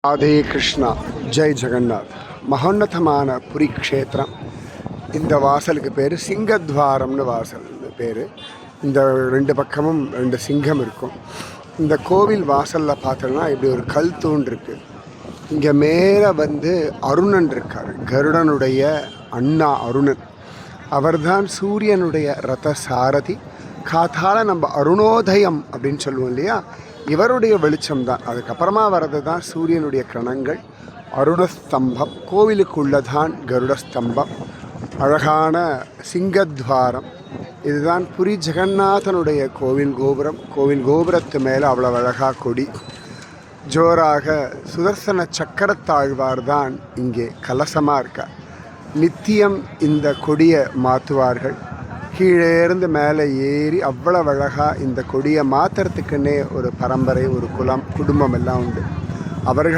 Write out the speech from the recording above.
ராதே கிருஷ்ணா, ஜெய் ஜெகநாத். மகோன்னதமான புரி க்ஷேத்திரம். இந்த வாசலுக்கு பேர் சிங்கத்வாரம்னு வாசல் பேர். இந்த ரெண்டு பக்கமும் ரெண்டு சிங்கம் இருக்கும். இந்த கோவில் வாசலில் பார்த்தோம்னா இப்படி ஒரு கல் தூண் இருக்குது. இங்கே மேலே வந்து அருணன் இருக்கார், கருடனுடைய அண்ணா அருணன். அவர்தான் சூரியனுடைய ரத சாரதி. காத்தால நம்ம அருணோதயம் அப்படின்னு சொல்லுவோம் இல்லையா, இவருடைய வெளிச்சம் தான். அதுக்கப்புறமா வர்றது தான் சூரியனுடைய கிரணங்கள். அருணஸ்தம்பம் கோவிலுக்குள்ளதான் கருடஸ்தம்பம். அழகான சிங்கத்வாரம். இதுதான் புரி ஜெகநாதனுடைய கோவில் கோபுரம். கோவில் கோபுரத்து மேலே அவ்வளோ அழகா கொடி ஜோராக சுதர்சன சக்கரத்தாழ்வார் தான் இங்கே கலசமாக இருக்கார். நித்தியம் இந்த கொடியை மாற்றுவார்கள். கீழே இருந்து மேலே ஏறி அவ்வளவு அழகாக இந்த கொடியை மாற்றுறதுக்குன்னே ஒரு பரம்பரை, ஒரு குலம், குடும்பம் எல்லாம் உண்டு. அவர்கள்